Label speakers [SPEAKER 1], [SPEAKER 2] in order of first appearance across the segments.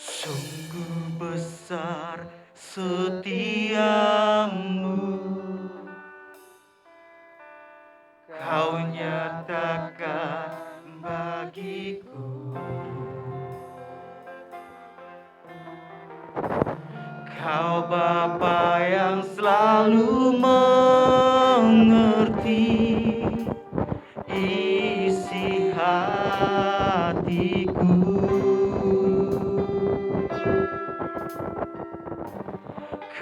[SPEAKER 1] Sungguh besar setiamu, kau nyatakan bagiku. Kau Bapa yang selalu mengerti isi hatiku.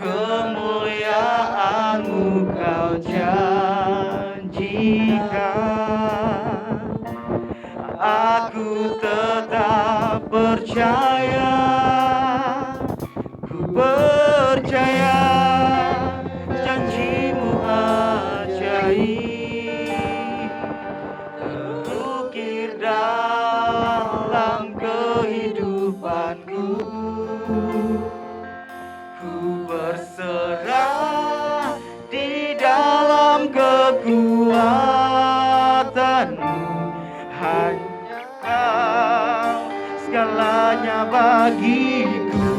[SPEAKER 1] Kemuliaan-Mu kau janjikan, aku tetap percaya, ku percaya janji-Mu ajaib, terukir dalam kehidupanku. Ku berserah di dalam kekuatan-Mu, hanya Kau segalanya bagiku.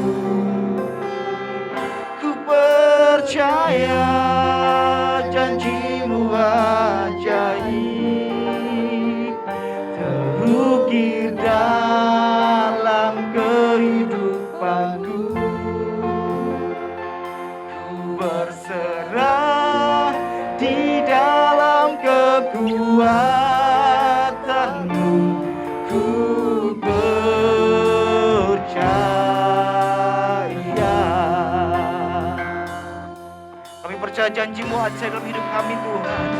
[SPEAKER 1] Ku percaya janji-Mu ajaib, terukir dalam kehidupanku. Berserah di dalam kekuatan-Mu, ku percaya. Kami percaya janji-Mu ajaib dalam hidup kami, Tuhan.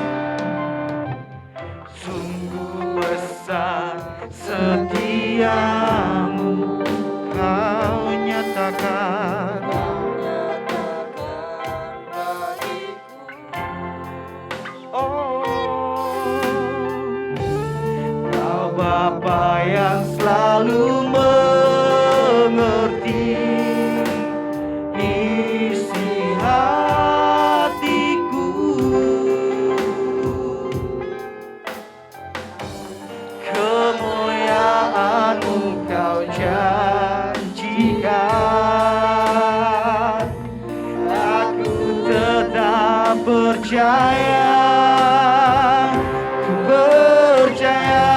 [SPEAKER 1] Sungguh besar setiamu, Kau nyatakan. Bapa yang selalu mengerti isi hatiku. Kemuliaan-Mu kau janjikan, aku tetap percaya, ku percaya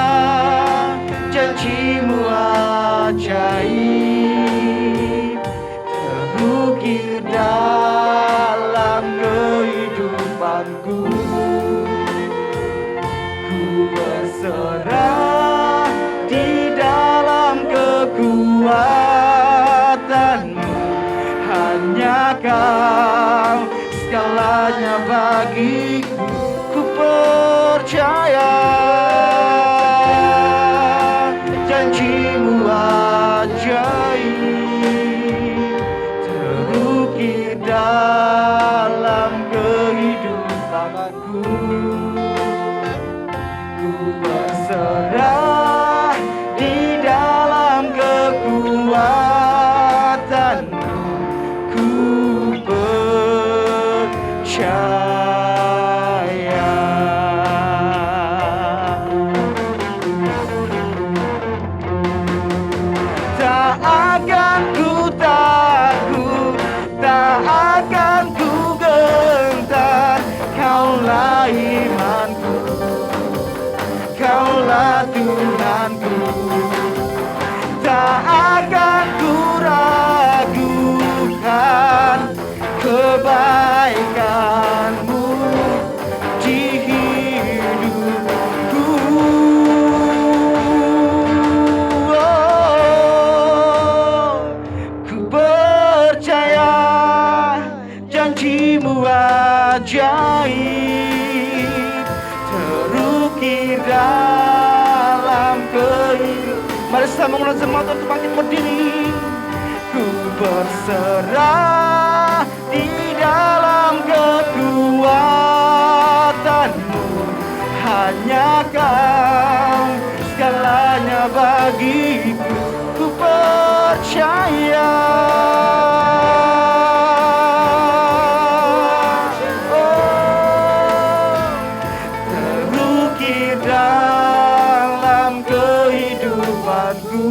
[SPEAKER 1] janji-Mu ajaib, terukir dalam kehidupanku. Ku berserah di dalam kekuatan-Mu, hanya Kau segalanya bagiku. Ku percaya janji-Mu ajaib, terukir dalam kehidupanku. Ku berserah di dalam kekuatan-Mu, ku percaya. Tak akan ku takut, tak akan ku gentar. Kaulah imanku, Kaulah Tuhanku. Tak akan ku ragukan kebaikan-Mu di hidupku. Ku percaya janji-Mu ajaib, terukir dalam kehidupan. Mari kita mengulang semua untuk bangkit berdiri. Ku berserah di dalam kekuatan-Mu, hanya Kau segalanya bagiku. Ku percaya. Terukir dalam kehidupanku.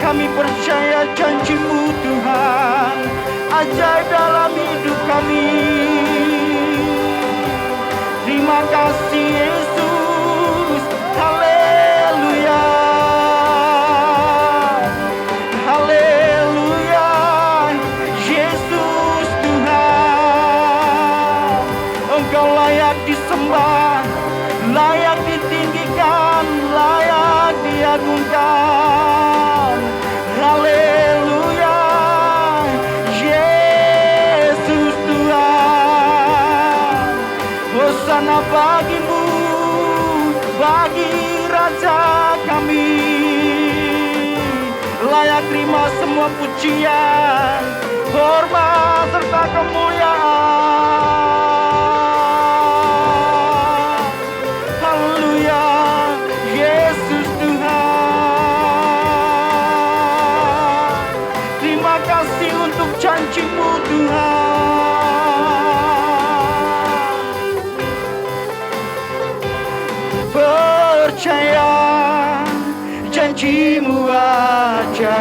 [SPEAKER 1] Kami percaya janji-Mu Tuhan, ajaib dalam hidup kami. Terima kasih Yesus, haleluya, haleluya. Yesus Tuhan, Engkau layak disembah, layak ditinggikan, layak diagungkan. Haleluya, Yesus Tuhan. Hosana bagi-Mu, bagi Raja kami. Layak terima semua pujian, hormat serta kemuliaan. Haleluya, Yesus Tuhan. Terima kasih untuk janji-Mu Tuhan. Percaya janji-Mu ajaib,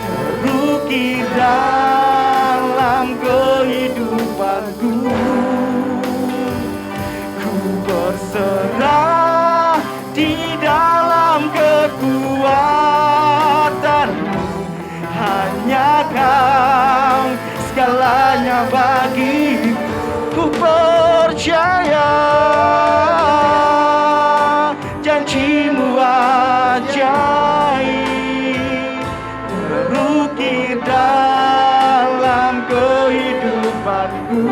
[SPEAKER 1] terukir dalam kehidupanku. Ku berserah di dalam kekuatan-Mu, hanya Kau segalanya bagi. Ku percaya janji-Mu ajaib, terukir dalam kehidupanku.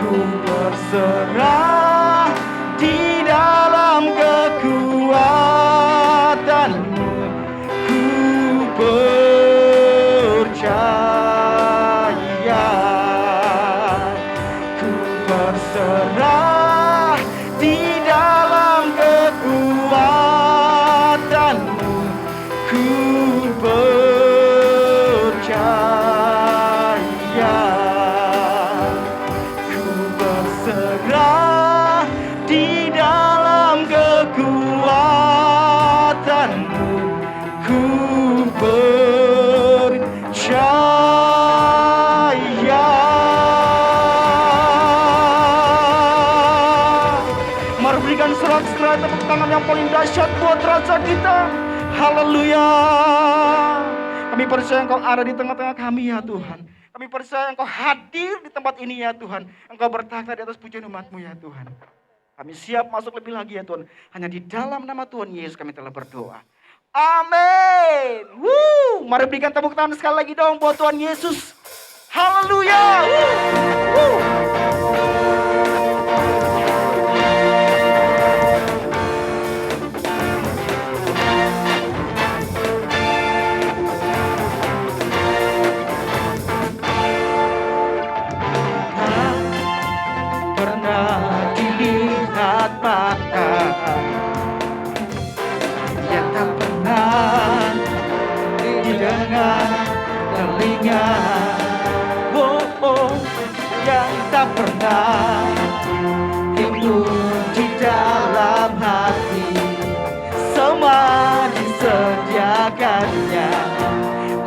[SPEAKER 1] Ku berserah di dalam kekuatan-Mu. Ku percaya, ku berserah di dalam kekuatan-Mu. Ku percaya, ku berserah di dalam kekuatan-Mu. Ku percaya. Mari berikan sorak-sorai tepuk tangan yang paling dahsyat buat Raja kita. Haleluya. Kami percaya Engkau ada di tengah-tengah kami ya Tuhan. Kami percaya Engkau hadir di tempat ini ya Tuhan. Engkau bertakhta di atas pujian umat-Mu ya Tuhan. Kami siap masuk lebih lagi ya Tuhan. Hanya di dalam nama Tuhan Yesus kami telah berdoa. Amin. Mari berikan tepuk tangan sekali lagi dong buat Tuhan Yesus. Haleluya. Pernah dilihat mata yang tak pernah didengar telinga, yang tak pernah timbul di dalam hati. Semua disediakannya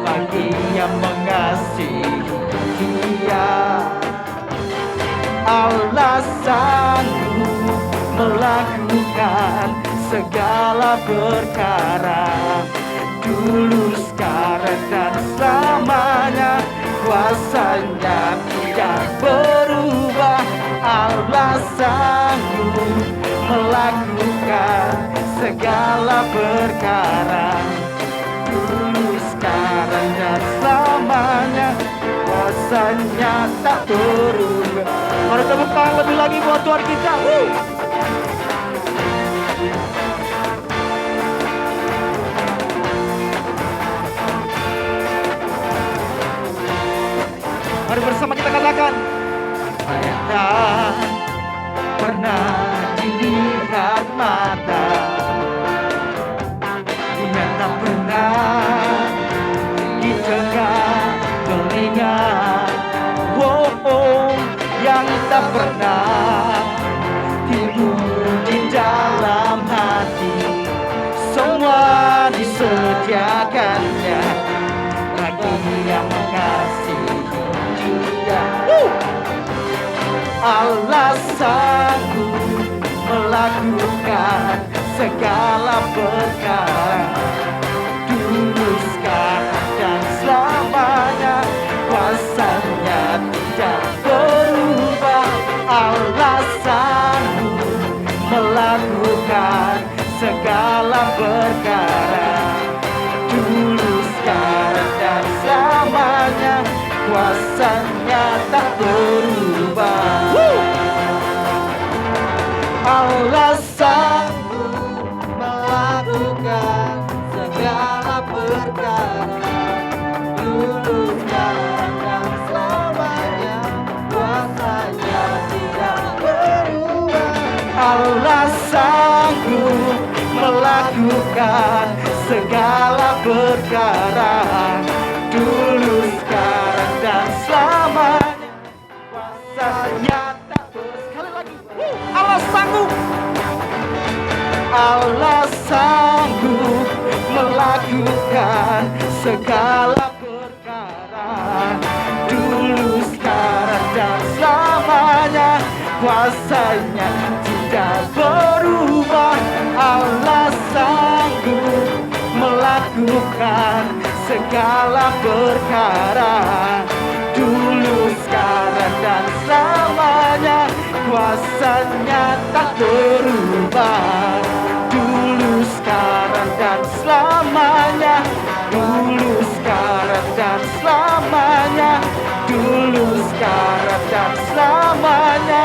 [SPEAKER 1] bagi yang mengasihi Dia. Alasanku melakukan segala perkara, dulu, sekarang, dan selamanya. Kuasanya tidak berubah. Alasanku melakukan segala perkara, dulu, sekarang, dan selamanya. Kuasanya tak berubah. Mari tepuk tangan lebih lagi buat Tuhan kita. Mari bersama kita katakan, tak pernah dilihat mata, yang tak pernah didengar telinga, yang tak pernah Allah sanggup melakukan segala perkara, dulu, sekarang, dan selamanya. Kuasanya tidak berubah. Allah sanggup melakukan segala perkara, dulu, sekarang, dan selamanya. Kuasanya tak berubah. Allah sanggup melakukan segala perkara, dulu, sekarang, dan selamanya. Kuasanya tidak berubah. Allah sanggup melakukan segala perkara, dulu, sekarang, dan selamanya. Kuasanya tak berubah. Sekali lagi. Allah sanggup. Allah sanggup melakukan segala perkara, dulu, sekarang, dan selamanya. Kuasanya tidak berubah. Allah sanggup melakukan segala perkara, dulu, sekarang, dan selamanya. Kuasanya tak berubah, dulu, sekarang, dan selamanya. Dulu, sekarang, dan selamanya. Dulu, sekarang, dan selamanya.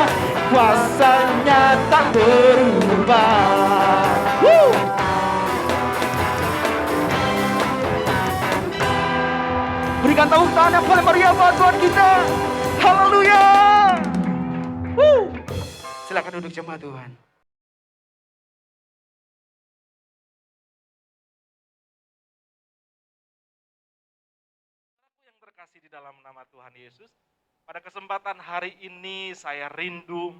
[SPEAKER 1] Kuasanya tak berubah. Berikan tepuk tangan yang paling meriah buat Tuhan kita. Haleluya. Silakan duduk jemaat Tuhan.
[SPEAKER 2] Yang terkasih di dalam nama Tuhan Yesus, pada kesempatan hari ini saya rindu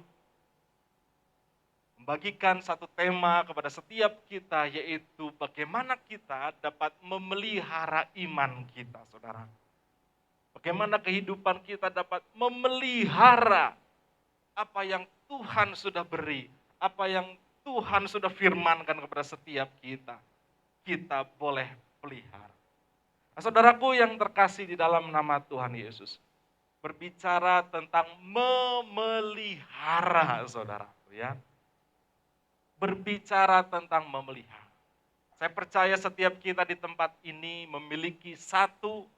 [SPEAKER 2] membagikan satu tema kepada setiap kita, yaitu bagaimana kita dapat memelihara iman kita, saudara. Bagaimana kehidupan kita dapat memelihara apa yang Tuhan sudah beri, apa yang Tuhan sudah firmankan kepada setiap kita. Kita boleh pelihara. Nah, saudaraku yang terkasih di dalam nama Tuhan Yesus, berbicara tentang memelihara, saudaraku ya. Berbicara tentang memelihara. Saya percaya setiap kita di tempat ini memiliki satu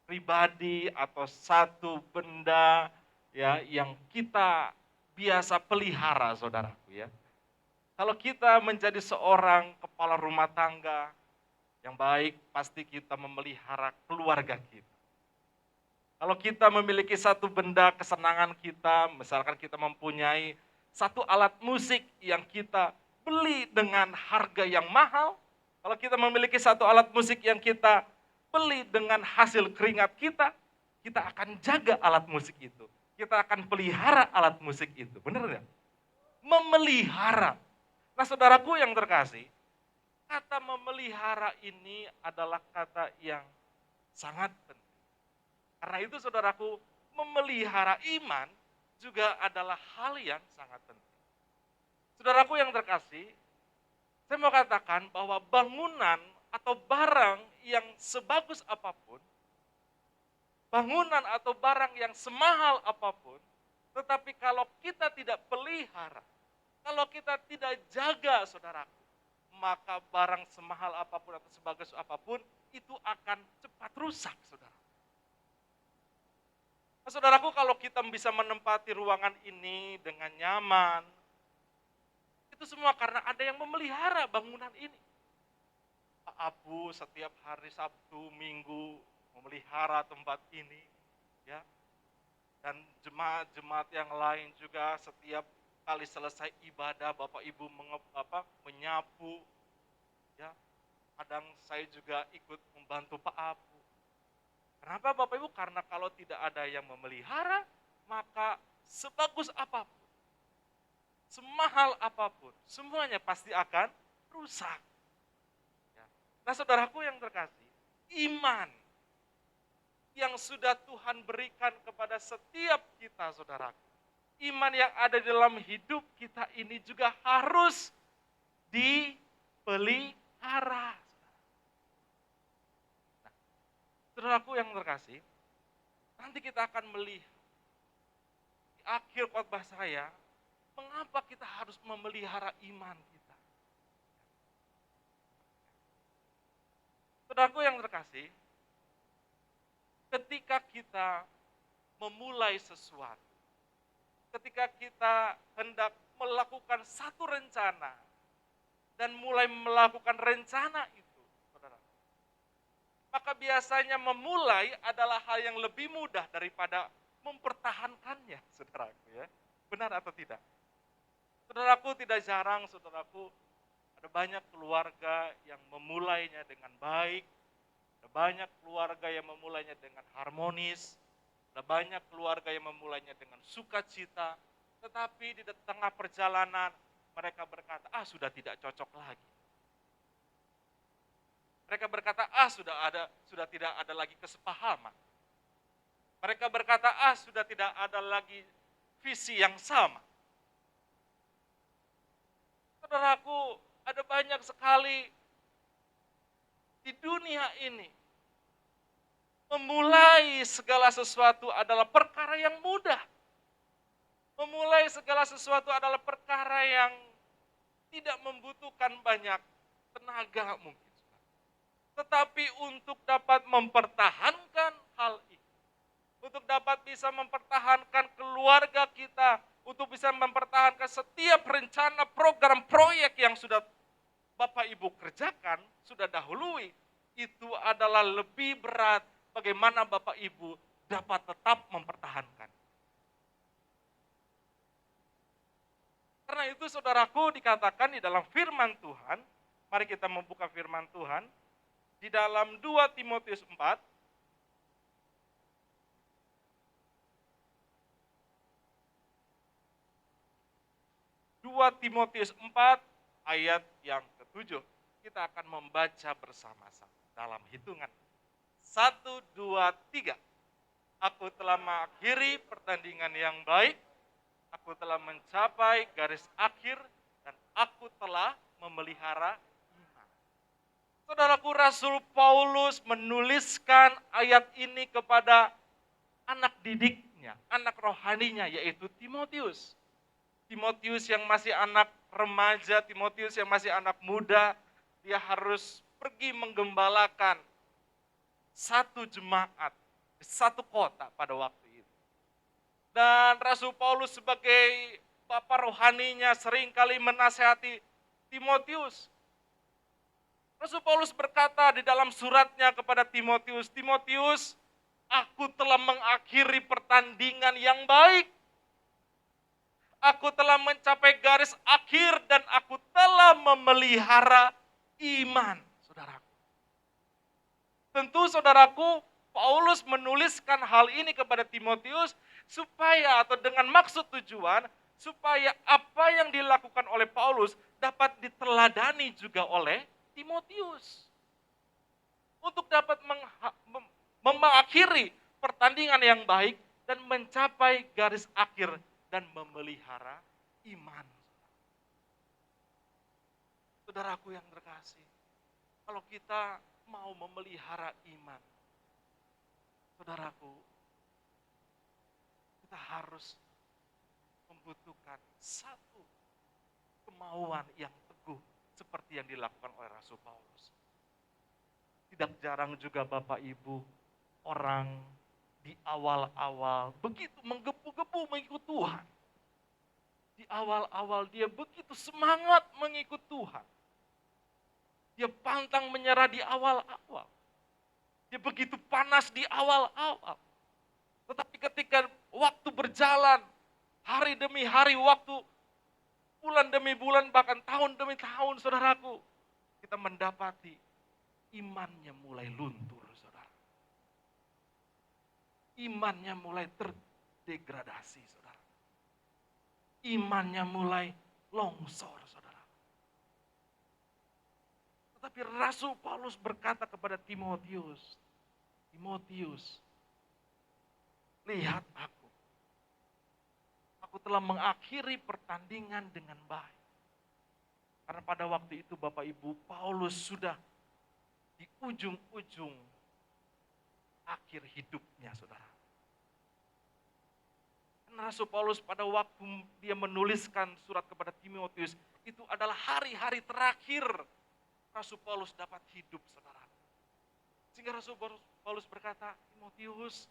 [SPEAKER 2] pribadi atau satu benda ya yang kita biasa pelihara, saudaraku ya. Kalau kita menjadi seorang kepala rumah tangga yang baik, pasti kita memelihara keluarga kita. Kalau kita memiliki satu benda kesenangan kita, misalkan kita mempunyai satu alat musik yang kita beli dengan harga yang mahal, kalau kita memiliki satu alat musik yang kita beli dengan hasil keringat kita akan jaga alat musik itu. Kita akan pelihara alat musik itu. Benar nggak? Memelihara. Nah, saudaraku yang terkasih, kata memelihara ini adalah kata yang sangat penting. Karena itu saudaraku, memelihara iman juga adalah hal yang sangat penting. Saudaraku yang terkasih, saya mau katakan bahwa bangunan atau barang yang sebagus apapun, bangunan atau barang yang semahal apapun, tetapi kalau kita tidak pelihara, kalau kita tidak jaga, saudaraku, maka barang semahal apapun atau sebagus apapun itu akan cepat rusak, saudara. Nah, saudaraku, kalau kita bisa menempati ruangan ini dengan nyaman, itu semua karena ada yang memelihara bangunan ini. Pak Abu setiap hari Sabtu, Minggu memelihara tempat ini, ya. Dan jemaat-jemaat yang lain juga setiap kali selesai ibadah Bapak Ibu menyapu, ya. Kadang saya juga ikut membantu Pak Abu. Kenapa Bapak Ibu? Karena kalau tidak ada yang memelihara, maka sebagus apapun, semahal apapun, semuanya pasti akan rusak. Ya. Nah, saudaraku yang terkasih, iman yang sudah Tuhan berikan kepada setiap kita, saudaraku. Iman yang ada di dalam hidup kita ini juga harus dipelihara. Nah, saudaraku yang terkasih, nanti kita akan melihat di akhir khotbah saya, mengapa kita harus memelihara iman kita. Saudaraku yang terkasih, ketika kita memulai sesuatu, ketika kita hendak melakukan satu rencana, dan mulai melakukan rencana itu, saudara, maka biasanya memulai adalah hal yang lebih mudah daripada mempertahankannya, saudaraku ya. Benar atau tidak? Saudaraku, tidak jarang, saudaraku, ada banyak keluarga yang memulainya dengan baik, ada banyak keluarga yang memulainya dengan harmonis, ada banyak keluarga yang memulainya dengan sukacita, tetapi di tengah perjalanan mereka berkata, sudah tidak cocok lagi. Mereka berkata, sudah tidak ada lagi kesepahaman. Mereka berkata, sudah tidak ada lagi visi yang sama. Saudaraku, ada banyak sekali di dunia ini. Memulai segala sesuatu adalah perkara yang mudah. Memulai segala sesuatu adalah perkara yang tidak membutuhkan banyak tenaga mungkin. Tetapi untuk dapat mempertahankan hal itu, untuk dapat bisa mempertahankan keluarga kita, untuk bisa mempertahankan setiap rencana program proyek yang sudah Bapak Ibu kerjakan, sudah dahului, itu adalah lebih berat bagaimana Bapak Ibu dapat tetap mempertahankan. Karena itu saudaraku dikatakan di dalam firman Tuhan, mari kita membuka firman Tuhan, di dalam 2 Timotius 4, ayat yang ke-7. Kita akan membaca bersama-sama dalam hitungan 1, 2, 3. Aku telah mengakhiri pertandingan yang baik, aku telah mencapai garis akhir, dan aku telah memelihara iman. Saudaraku, Rasul Paulus menuliskan ayat ini kepada anak didiknya, anak rohaninya, yaitu Timotius. Timotius yang masih anak remaja, Timotius yang masih anak muda, dia harus pergi menggembalakan satu jemaat di satu kota pada waktu itu. Dan Rasul Paulus sebagai bapak rohaninya seringkali menasihati Timotius. Rasul Paulus berkata di dalam suratnya kepada Timotius, Timotius, aku telah mengakhiri pertandingan yang baik. Aku telah mencapai garis akhir dan aku telah memelihara iman, saudaraku. Tentu saudaraku, Paulus menuliskan hal ini kepada Timotius supaya atau dengan maksud tujuan supaya apa yang dilakukan oleh Paulus dapat diteladani juga oleh Timotius. Untuk dapat mengakhiri pertandingan yang baik dan mencapai garis akhir dan memelihara iman. Saudaraku yang terkasih, kalau kita mau memelihara iman, saudaraku, kita harus membutuhkan satu kemauan yang teguh seperti yang dilakukan oleh Rasul Paulus. Tidak jarang juga Bapak Ibu, orang di awal-awal begitu menggebu-gebu mengikut Tuhan. Di awal-awal dia begitu semangat mengikut Tuhan. Dia pantang menyerah di awal-awal. Dia begitu panas di awal-awal. Tetapi ketika waktu berjalan, hari demi hari waktu, bulan demi bulan, bahkan tahun demi tahun, saudaraku, kita mendapati imannya mulai luntur, saudara. Imannya mulai terdegradasi, saudara. Imannya mulai longsor, saudara. Tetapi Rasul Paulus berkata kepada Timotius, Timotius, lihat aku. Aku telah mengakhiri pertandingan dengan baik. Karena pada waktu itu Bapak Ibu, Paulus sudah di ujung-ujung akhir hidupnya, saudara. Dan Rasul Paulus pada waktu dia menuliskan surat kepada Timotius, itu adalah hari-hari terakhir Rasul Paulus dapat hidup, saudara. Sehingga Rasul Paulus berkata, Timotius,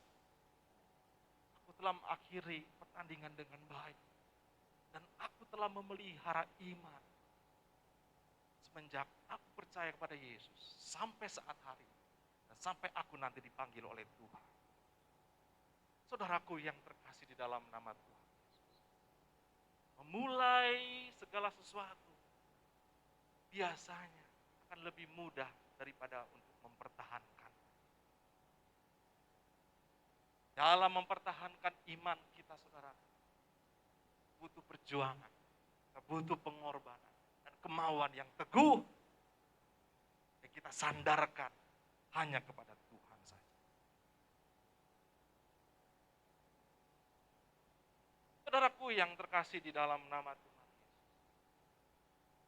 [SPEAKER 2] aku telah mengakhiri pertandingan dengan baik. Dan aku telah memelihara iman. Semenjak aku percaya kepada Yesus, sampai saat hari ini, dan sampai aku nanti dipanggil oleh Tuhan. Saudaraku yang terkasih di dalam nama Tuhan Yesus. Memulai segala sesuatu, biasanya akan lebih mudah daripada untuk mempertahankan. Dalam mempertahankan iman kita, saudara, butuh perjuangan, butuh pengorbanan, dan kemauan yang teguh yang kita sandarkan hanya kepada Tuhan saja. Saudaraku yang terkasih di dalam nama Tuhan Yesus.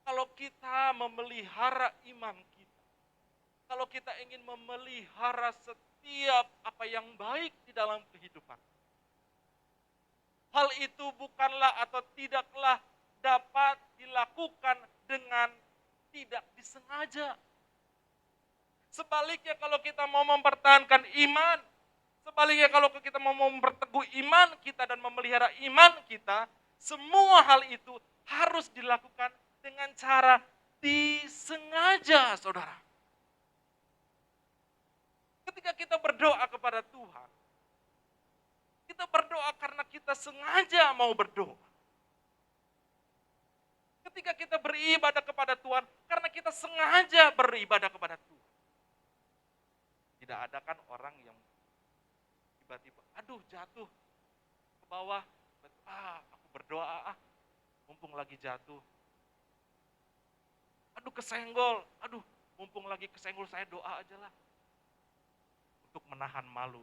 [SPEAKER 2] Kalau kita memelihara iman kita, kalau kita ingin memelihara setiap apa yang baik di dalam kehidupan, hal itu bukanlah atau tidaklah dapat dilakukan dengan tidak disengaja. Sebaliknya kalau kita mau mempertahankan iman, sebaliknya kalau kita mau memperteguh iman kita dan memelihara iman kita, semua hal itu harus dilakukan dengan cara disengaja, saudara. Ketika kita berdoa kepada Tuhan, kita berdoa karena kita sengaja mau berdoa. Ketika kita beribadah kepada Tuhan, karena kita sengaja beribadah kepada Tuhan. Tidak ada kan orang yang tiba-tiba, aduh jatuh ke bawah, aku berdoa, mumpung lagi jatuh. Aduh kesenggol, mumpung lagi kesenggol saya doa aja lah. Untuk menahan malu.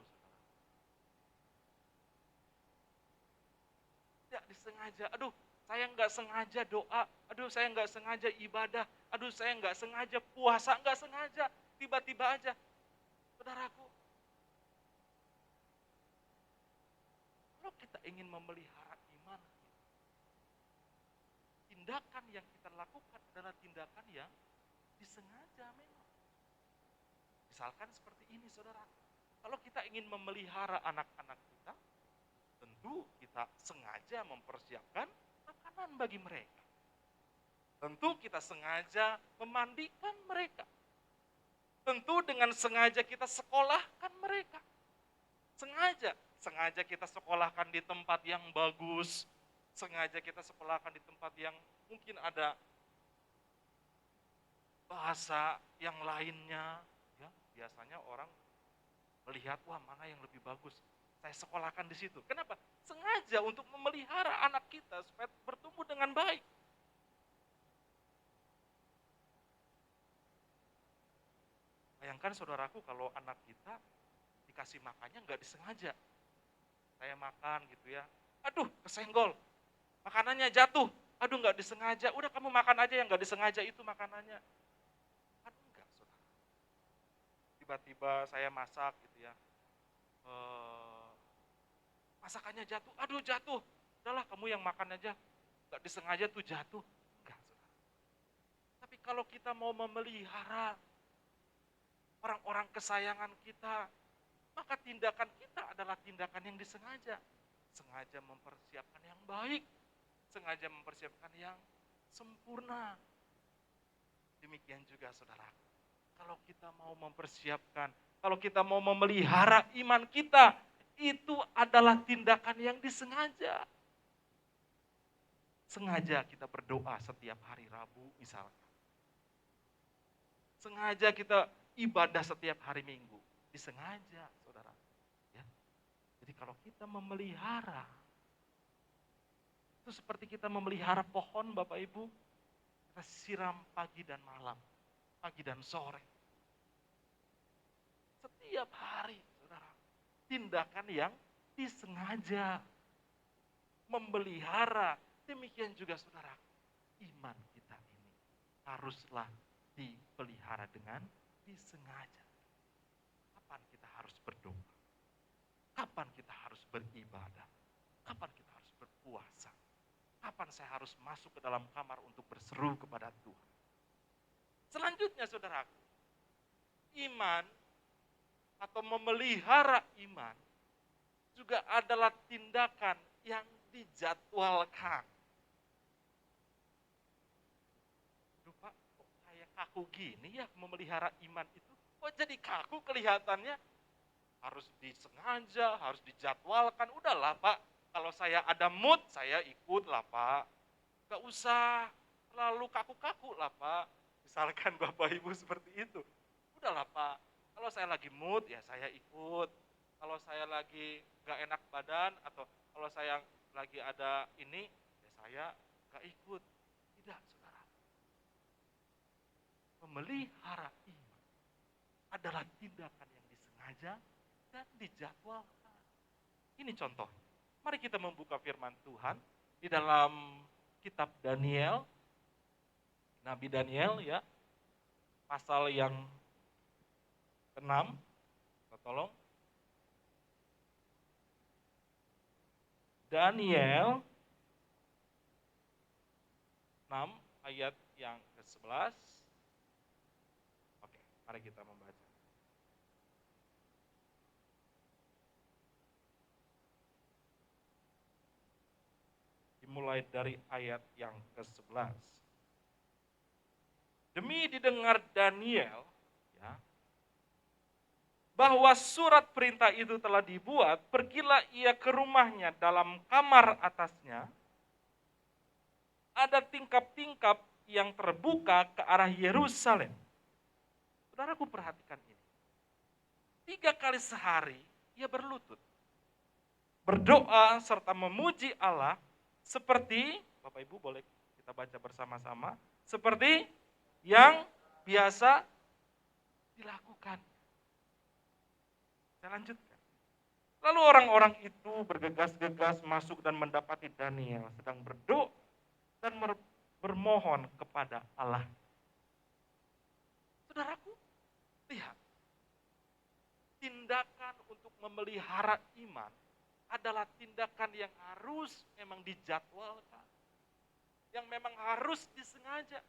[SPEAKER 2] Tidak disengaja, saya nggak sengaja doa, saya nggak sengaja ibadah, saya nggak sengaja puasa, nggak sengaja, tiba-tiba aja. Saudaraku, kalau kita ingin memelihara iman kita, tindakan yang kita lakukan adalah tindakan yang disengaja memang. Misalkan seperti ini, saudara. Kalau kita ingin memelihara anak-anak kita, tentu kita sengaja mempersiapkan makanan bagi mereka. Tentu kita sengaja memandikan mereka. Tentu dengan sengaja kita sekolahkan mereka. Sengaja kita sekolahkan di tempat yang bagus. Sengaja kita sekolahkan di tempat yang mungkin ada bahasa yang lainnya. Ya, biasanya orang melihat, wah mana yang lebih bagus. Saya sekolahkan di situ. Kenapa? Sengaja untuk memelihara anak kita supaya bertumbuh dengan baik. Bayangkan saudaraku kalau anak kita dikasih makannya nggak disengaja. Saya makan gitu ya, kesenggol, makanannya jatuh, nggak disengaja, udah kamu makan aja yang nggak disengaja itu makanannya. Enggak saudara. Tiba-tiba saya masak gitu ya, masakannya jatuh, jatuh, udahlah kamu yang makan aja, nggak disengaja tuh jatuh. Enggak saudara. Tapi kalau kita mau memelihara orang-orang kesayangan kita, maka tindakan kita adalah tindakan yang disengaja. Sengaja mempersiapkan yang baik, sengaja mempersiapkan yang sempurna. Demikian juga saudara, kalau kita mau mempersiapkan, kalau kita mau memelihara iman kita, itu adalah tindakan yang disengaja. Sengaja kita berdoa setiap hari Rabu misalkan. Sengaja kita ibadah setiap hari Minggu, disengaja, saudara. Ya. Jadi kalau kita memelihara, itu seperti kita memelihara pohon, Bapak Ibu, kita siram pagi dan malam, pagi dan sore. Setiap hari, saudara, tindakan yang disengaja. Memelihara, demikian juga saudara, iman kita ini haruslah dipelihara dengan disengaja. Kapan kita harus berdoa? Kapan kita harus beribadah? Kapan kita harus berpuasa? Kapan saya harus masuk ke dalam kamar untuk berseru kepada Tuhan? Selanjutnya saudaraku, iman atau memelihara iman juga adalah tindakan yang dijadwalkan. Aduh Pak, kok kayak kaku gini ya memelihara iman itu? Kok jadi kaku kelihatannya? Harus disengaja, harus dijadwalkan. Udahlah Pak, kalau saya ada mood, saya ikut lah Pak. Gak usah terlalu kaku-kaku lah Pak. Misalkan Bapak Ibu seperti itu. Udahlah Pak, kalau saya lagi mood ya saya ikut. Kalau saya lagi gak enak badan atau kalau saya lagi ada ini, ya saya gak ikut. Tidak, saudara. Memelihara iman adalah tindakan yang disengaja dan dijadwalkan. Ini contoh. Mari kita membuka firman Tuhan di dalam kitab Daniel, Nabi Daniel ya, pasal yang ke-6, tolong. Daniel 6 ayat yang ke-11. Oke, mari kita membaca. Dimulai dari ayat yang ke-11. Demi didengar Daniel, ya, bahwa surat perintah itu telah dibuat, pergilah ia ke rumahnya dalam kamar atasnya. Ada tingkap-tingkap yang terbuka ke arah Yerusalem. Saudaraku perhatikan ini. 3 kali sehari ia berlutut. Berdoa serta memuji Allah seperti, Bapak Ibu boleh kita baca bersama-sama, seperti yang biasa dilakukan. Saya lanjutkan. Lalu orang-orang itu bergegas-gegas masuk dan mendapati Daniel sedang berdoa dan bermohon kepada Allah. Saudaraku, lihat. Tindakan untuk memelihara iman adalah tindakan yang harus memang dijadwalkan. Yang memang harus disengaja.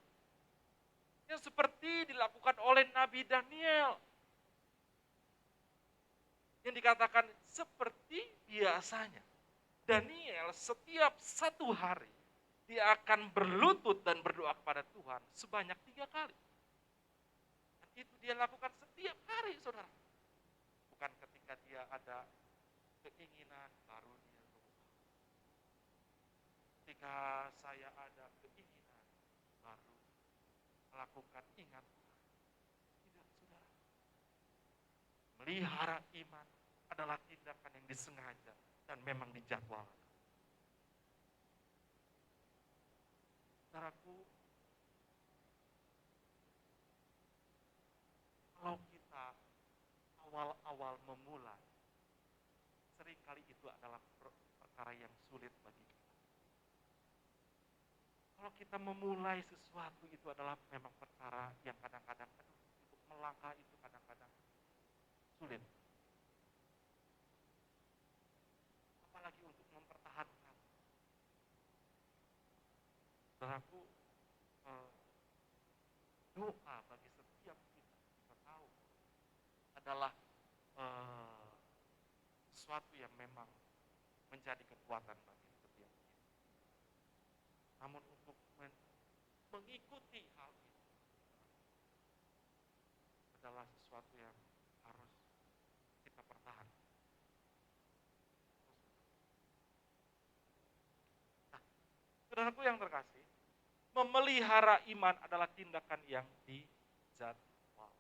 [SPEAKER 2] Yang seperti dilakukan oleh Nabi Daniel. Yang dikatakan seperti biasanya. Daniel setiap 1 hari dia akan berlutut dan berdoa kepada Tuhan sebanyak 3 kali. Dan itu dia lakukan setiap hari, saudara. Bukan ketika dia ada keinginan baru dia doa. Ketika saya ada keinginan baru melakukan ingat Tuhan. Tidak, saudara. Melihara iman adalah tindakan yang disengaja dan memang dijadwalkan. Saudaraku, kalau kita awal-awal memulai, seringkali itu adalah perkara yang sulit bagi kita. Kalau kita memulai sesuatu itu adalah memang perkara yang kadang-kadang, untuk melangkah itu kadang-kadang sulit. Apalagi untuk mempertahankan. Saudaraku, doa bagi setiap kita tahu adalah sesuatu yang memang menjadi kekuatan bagi setiap kita. Namun untuk mengikuti hal itu adalah sesuatu yang harus kita pertahankan. Nah, saudaraku yang terkasih, memelihara iman adalah tindakan yang dijadwal.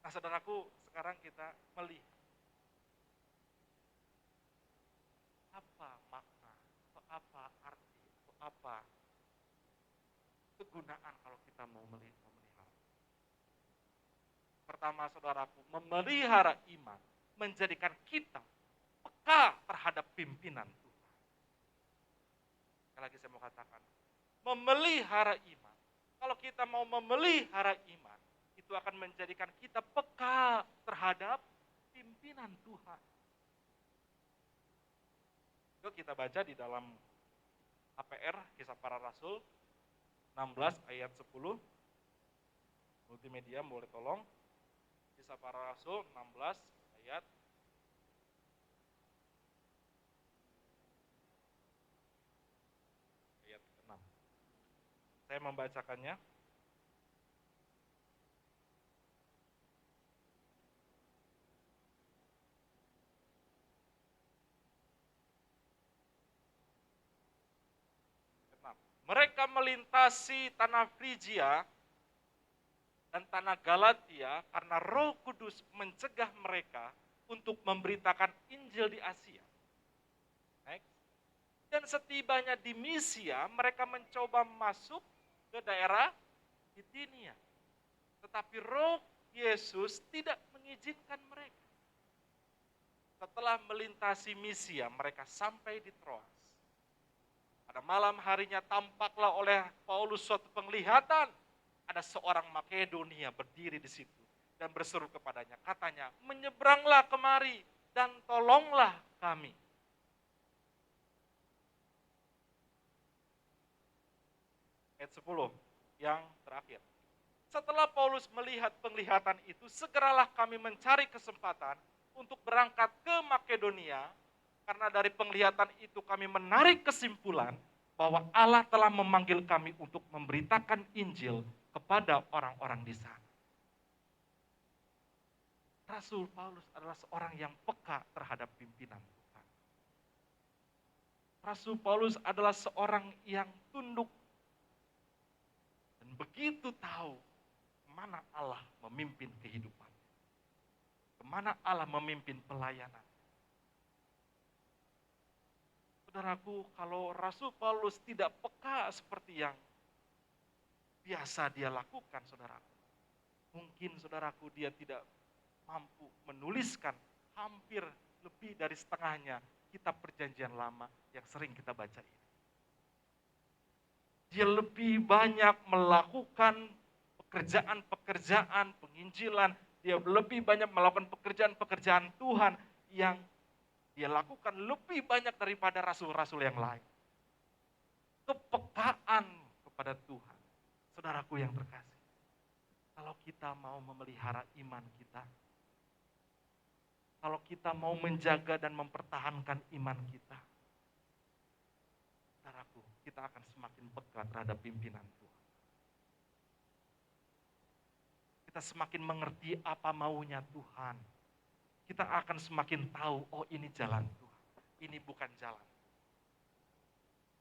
[SPEAKER 2] Nah, saudaraku, sekarang kita melihat apa makna, atau apa arti, atau apa kegunaan kalau kita mau memelihara. Pertama, saudaraku, memelihara iman menjadikan kita peka peka terhadap pimpinan Tuhan. Sekali lagi saya mau katakan, memelihara iman. Kalau kita mau memelihara iman, itu akan menjadikan kita peka terhadap pimpinan Tuhan. Yuk kita baca di dalam HPR, Kisah Para Rasul, 16 ayat 10. Multimedia boleh tolong. Kisah Para Rasul 16 ayat 6. Saya membacakannya. Mereka melintasi tanah Frigia dan tanah Galatia karena Roh Kudus mencegah mereka untuk memberitakan Injil di Asia. Next. Dan setibanya di Misia, mereka mencoba masuk ke daerah Bitinia. Tetapi Roh Yesus tidak mengizinkan mereka. Setelah melintasi Misia, mereka sampai di Troas. Pada malam harinya tampaklah oleh Paulus suatu penglihatan. Ada seorang Makedonia berdiri di situ dan berseru kepadanya. Katanya, menyeberanglah kemari dan tolonglah kami. Ayat 10 yang terakhir. Setelah Paulus melihat penglihatan itu, segeralah kami mencari kesempatan untuk berangkat ke Makedonia. Karena dari penglihatan itu kami menarik kesimpulan bahwa Allah telah memanggil kami untuk memberitakan Injil kepada orang-orang di sana. Rasul Paulus adalah seorang yang peka terhadap pimpinan Tuhan. Rasul Paulus adalah seorang yang tunduk dan begitu tahu kemana Allah memimpin kehidupan, kemana Allah memimpin pelayanan. Saudaraku, kalau Rasul Paulus tidak peka seperti yang biasa dia lakukan, saudaraku, mungkin saudaraku dia tidak mampu menuliskan hampir lebih dari setengahnya kitab Perjanjian Lama yang sering kita baca ini. Dia lebih banyak melakukan pekerjaan-pekerjaan penginjilan, dia lebih banyak melakukan pekerjaan-pekerjaan Tuhan yang dia lakukan lebih banyak daripada rasul-rasul yang lain. Kepekaan kepada Tuhan. Saudaraku yang terkasih. Kalau kita mau memelihara iman kita. Kalau kita mau menjaga dan mempertahankan iman kita. Saudaraku, kita akan semakin peka terhadap pimpinan Tuhan. Kita semakin mengerti apa maunya Tuhan. Kita akan semakin tahu, oh ini jalan Tuhan, ini bukan jalan.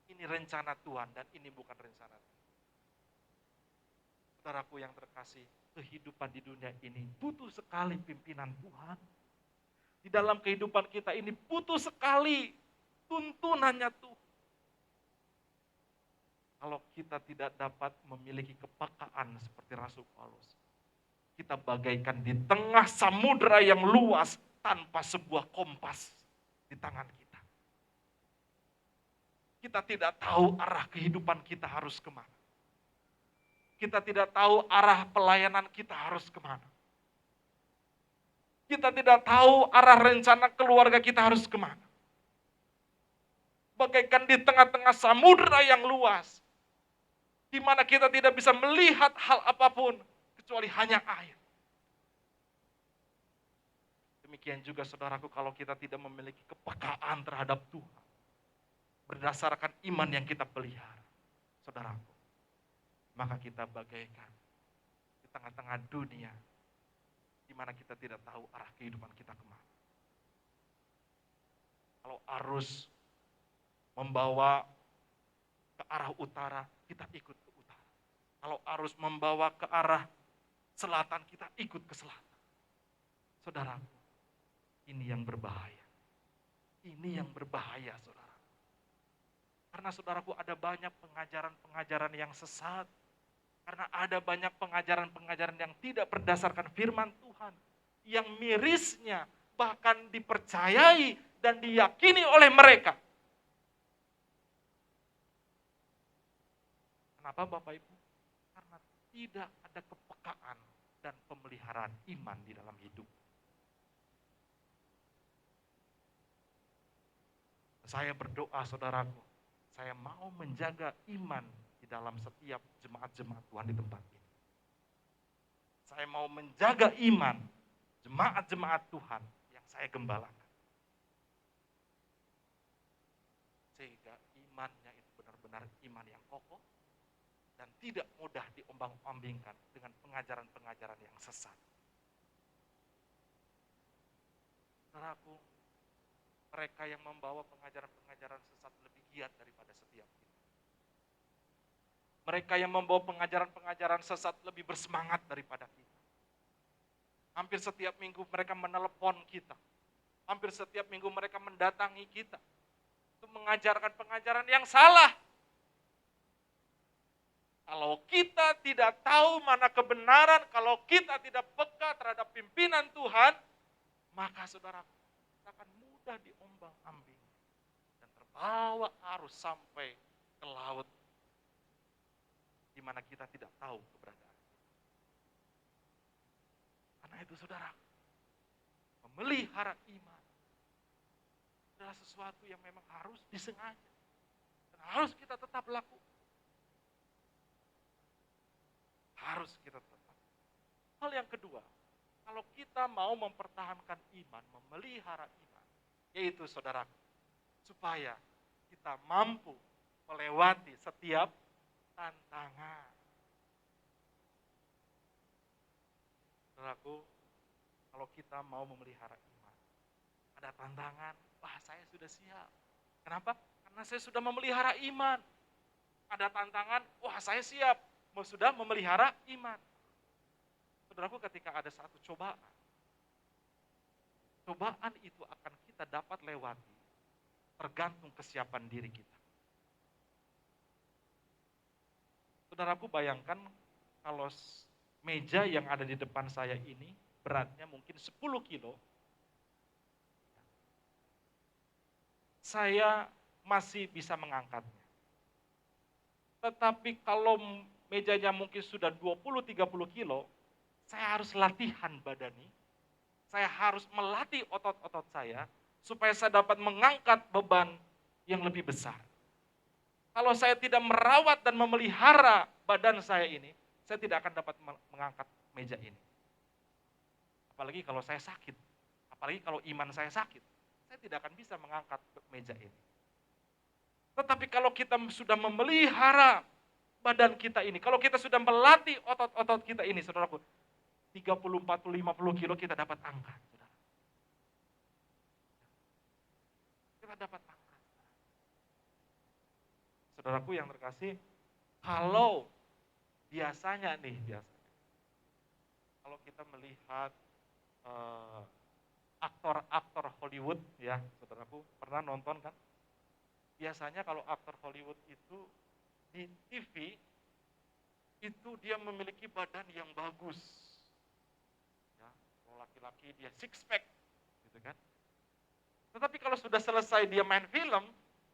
[SPEAKER 2] Ini rencana Tuhan dan ini bukan rencana Tuhan. Saudaraku yang terkasih, kehidupan di dunia ini butuh sekali pimpinan Tuhan. Di dalam kehidupan kita ini butuh sekali tuntunannya Tuhan. Kalau kita tidak dapat memiliki kepekaan seperti Rasul Paulus, kita bagaikan di tengah samudera yang luas tanpa sebuah kompas di tangan kita. Kita tidak tahu arah kehidupan kita harus kemana. Kita tidak tahu arah pelayanan kita harus kemana. Kita tidak tahu arah rencana keluarga kita harus kemana. Bagaikan di tengah-tengah samudera yang luas, di mana kita tidak bisa melihat hal apapun, kecuali hanya air. Demikian juga saudaraku, kalau kita tidak memiliki kepekaan terhadap Tuhan, berdasarkan iman yang kita pelihara, saudaraku, maka kita bagaikan di tengah-tengah dunia, di mana kita tidak tahu arah kehidupan kita kemana. Kalau arus membawa ke arah utara, kita ikut ke utara. Kalau arus membawa ke arah selatan, kita ikut ke selatan. Saudaraku, ini yang berbahaya. Ini yang berbahaya, saudara. Karena saudaraku ada banyak pengajaran-pengajaran yang sesat. Karena ada banyak pengajaran-pengajaran yang tidak berdasarkan firman Tuhan. Yang mirisnya bahkan dipercayai dan diyakini oleh mereka. Kenapa Bapak Ibu? Karena tidak ada kepekaan dan pemeliharaan iman di dalam hidup. Saya berdoa saudaraku, saya mau menjaga iman di dalam setiap jemaat-jemaat Tuhan di tempat ini. Saya mau menjaga iman jemaat-jemaat Tuhan yang saya gembalakan. Sehingga imannya itu benar-benar iman yang kokoh dan tidak mudah diombang-ambingkan dengan pengajaran-pengajaran yang sesat. Saudaraku, mereka yang membawa pengajaran-pengajaran sesat lebih giat daripada setiap kita. Mereka yang membawa pengajaran-pengajaran sesat lebih bersemangat daripada kita. Hampir setiap minggu mereka menelepon kita. Hampir setiap minggu mereka mendatangi kita untuk mengajarkan pengajaran yang salah. Kalau kita tidak tahu mana kebenaran, kalau kita tidak peka terhadap pimpinan Tuhan, maka saudaraku, kita akan mudah diombang-ambing dan terbawa arus sampai ke laut di mana kita tidak tahu keberadaan. Karena itu saudara, memelihara iman adalah sesuatu yang memang harus disengaja dan harus kita tetap lakukan. Harus kita tetap. Hal yang kedua, kalau kita mau mempertahankan iman, memelihara iman, yaitu saudaraku, supaya kita mampu melewati setiap tantangan. Saudaraku, kalau kita mau memelihara iman, ada tantangan, wah saya sudah siap. Kenapa? Karena saya sudah memelihara iman. Ada tantangan, wah saya siap, sudah memelihara iman. Saudaraku, ketika ada satu cobaan itu akan kita dapat lewati tergantung kesiapan diri kita. Saudaraku, bayangkan kalau meja yang ada di depan saya ini beratnya mungkin 10 kilo. Saya masih bisa mengangkatnya. Tetapi kalau mejanya mungkin sudah 20-30 kilo, saya harus latihan badani, saya harus melatih otot-otot saya, supaya saya dapat mengangkat beban yang lebih besar. Kalau saya tidak merawat dan memelihara badan saya ini, saya tidak akan dapat mengangkat meja ini. Apalagi kalau saya sakit, apalagi kalau iman saya sakit, saya tidak akan bisa mengangkat meja ini. Tetapi kalau kita sudah memelihara badan kita ini, kalau kita sudah melatih otot-otot kita ini, saudaraku, 30, 40, 50 kilo kita dapat angkat. Saudara. Kita dapat angkat. Saudaraku yang terkasih, kalau biasanya, kalau kita melihat aktor-aktor Hollywood, ya saudaraku, pernah nonton kan? Biasanya kalau aktor Hollywood itu di TV, itu dia memiliki badan yang bagus. Laki-laki dia six pack gitu kan. Tetapi kalau sudah selesai dia main film,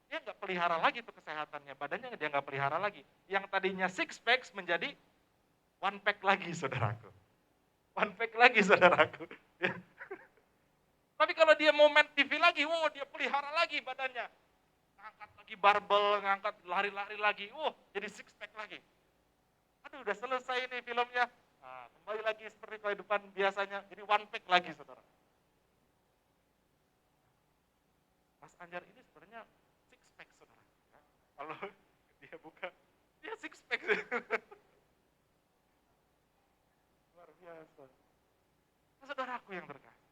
[SPEAKER 2] dia nggak pelihara lagi tuh kesehatannya, badannya dia nggak pelihara lagi. Yang tadinya six pack menjadi one pack lagi, saudaraku. One pack lagi, saudaraku. Tapi kalau dia mau main TV lagi, dia pelihara lagi badannya. Ngangkat lagi barbel, ngangkat lari-lari lagi, jadi six pack lagi. Aduh, udah selesai nih filmnya. Nah, kembali lagi seperti kehidupan biasanya, jadi one pack lagi, saudara. Mas Anjar ini sebenarnya six pack, saudara. Kalau dia buka, dia six pack. Luar biasa. Nah, saudaraku yang terkasih,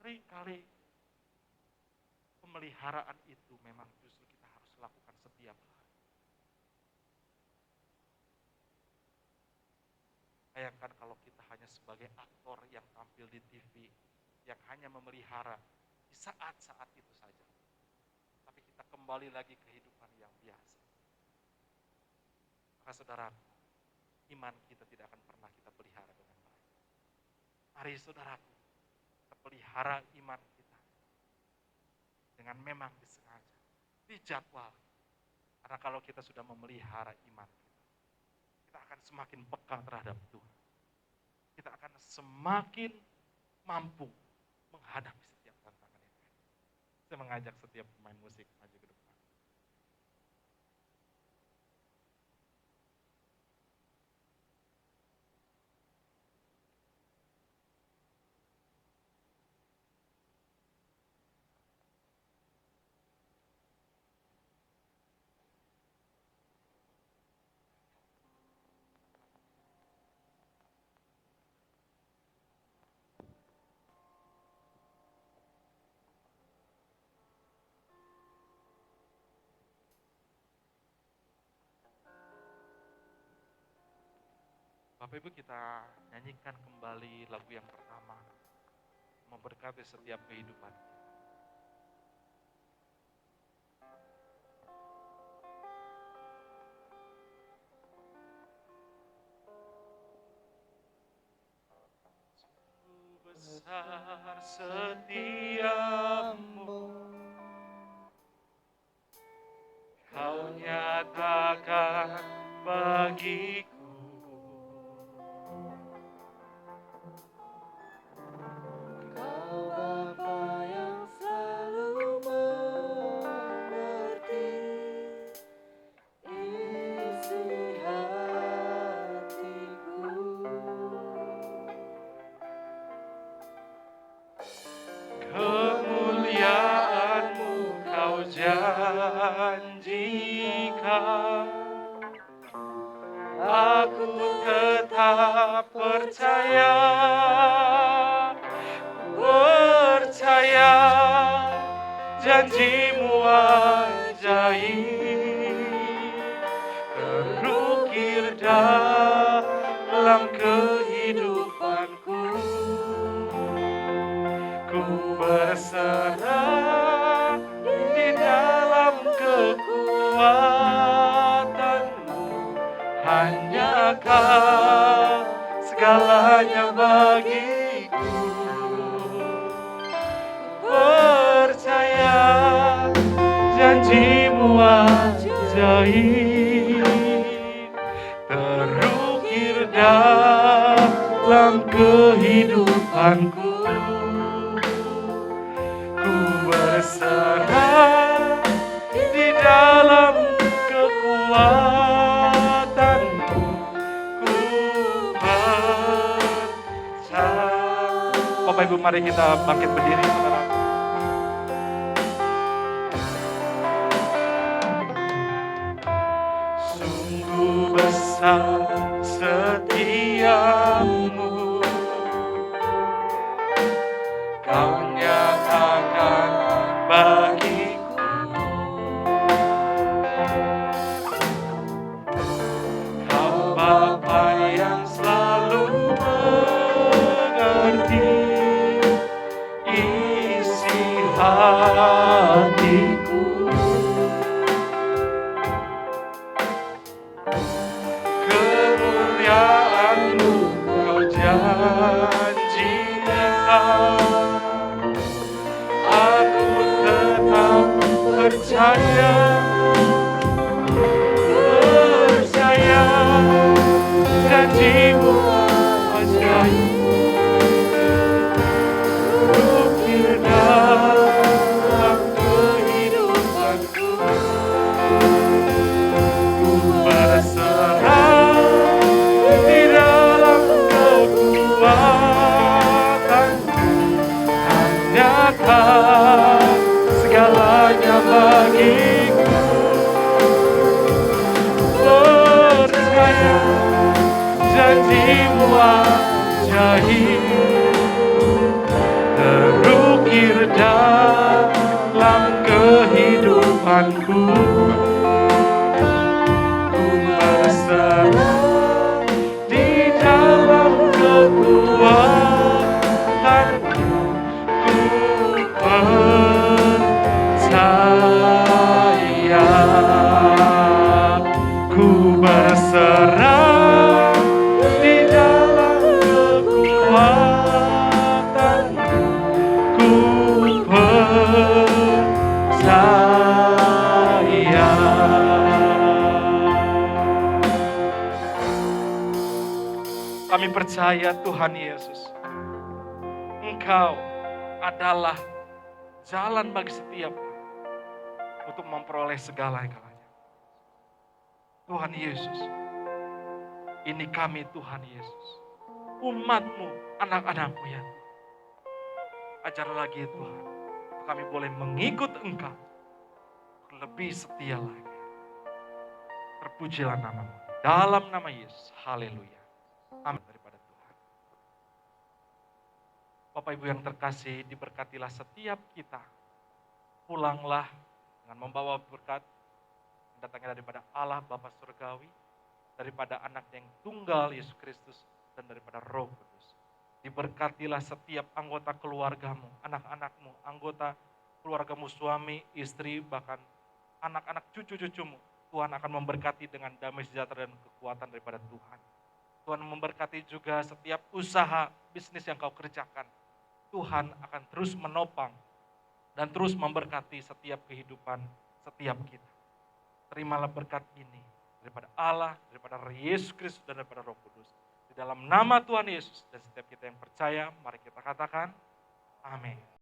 [SPEAKER 2] seringkali pemeliharaan itu memang justru kita harus lakukan setiap hari. Bayangkan kalau kita hanya sebagai aktor yang tampil di TV, yang hanya memelihara di saat-saat itu saja. Tapi kita kembali lagi ke kehidupan yang biasa. Maka saudaraku, iman kita tidak akan pernah kita pelihara dengan baik. Mari saudaraku, kita pelihara iman kita. dengan memang disengaja, dijadwal. Karena kalau kita sudah memelihara iman kita akan semakin peka terhadap Tuhan. Kita akan semakin mampu menghadapi setiap tantangan yang ada. Saya mengajak setiap pemain musik maju ke depan. Bapak Ibu, kita nyanyikan kembali lagu yang pertama, memberkati setiap kehidupan. Sungguh besar setiamu, Kau nyatakan bagiku. Kemuliaan-Mu Kau janjikan, aku tetap percaya, janji-Mu ajaib, terukir dalam kehidupanku. Ku berserah di dalam kekuatan-Mu, hanya Kau segalanya bagiku. Percaya janji-Mu ajaib, terukir dalam kehidupanku. Ku berserah di dalam kekuatan-Mu, ku percaya. Bapak Ibu, mari kita bangkit berdiri, saudara. Sungguh besar setiamu, Kau nyatakan bagiku. Kau Bapa yang selalu mengerti isi hatiku. Kemuliaan-Mu Kau janjikan, aku tetap percaya, janji-Mu ajaib, terukir dalam kehidupanku. Ku berserah di dalam kekuatan-Mu, hanya Kau segalanya bagiku. Percaya janji-Mu ajaib, terukir dalam kehidupanku. Ku berserah di dalam kekuatan-Mu, ku percaya. Ku berserah di dalam kekuatan-Mu, ku percaya. Kami percaya Tuhan Yesus, Engkau adalah jalan bagi setiap kami untuk memperoleh segala-galanya. Tuhan Yesus, ini kami Tuhan Yesus, umat-Mu, anak-anak-Mu ya Tuhan. Ajar lagi Tuhan, kami boleh mengikut Engkau lebih setia lagi. Terpujilah nama-Mu. Dalam nama Yesus, haleluya. Amin daripada Tuhan. Bapak Ibu yang terkasih, diberkatilah setiap kita. Pulanglah dengan membawa berkat yang datangnya daripada Allah Bapa Surgawi, daripada anak yang tunggal Yesus Kristus, dan daripada Roh Kudus. Diberkatilah setiap anggota keluargamu, anak-anakmu, anggota keluargamu, suami, istri, bahkan anak-anak cucu-cucumu. Tuhan akan memberkati dengan damai sejahtera dan kekuatan daripada Tuhan. Tuhan memberkati juga setiap usaha, bisnis yang kau kerjakan. Tuhan akan terus menopang dan terus memberkati setiap kehidupan setiap kita. Terimalah berkat ini daripada Allah, daripada Yesus Kristus, dan daripada Roh Kudus. Di dalam nama Tuhan Yesus, dan setiap kita yang percaya, mari kita katakan, amin.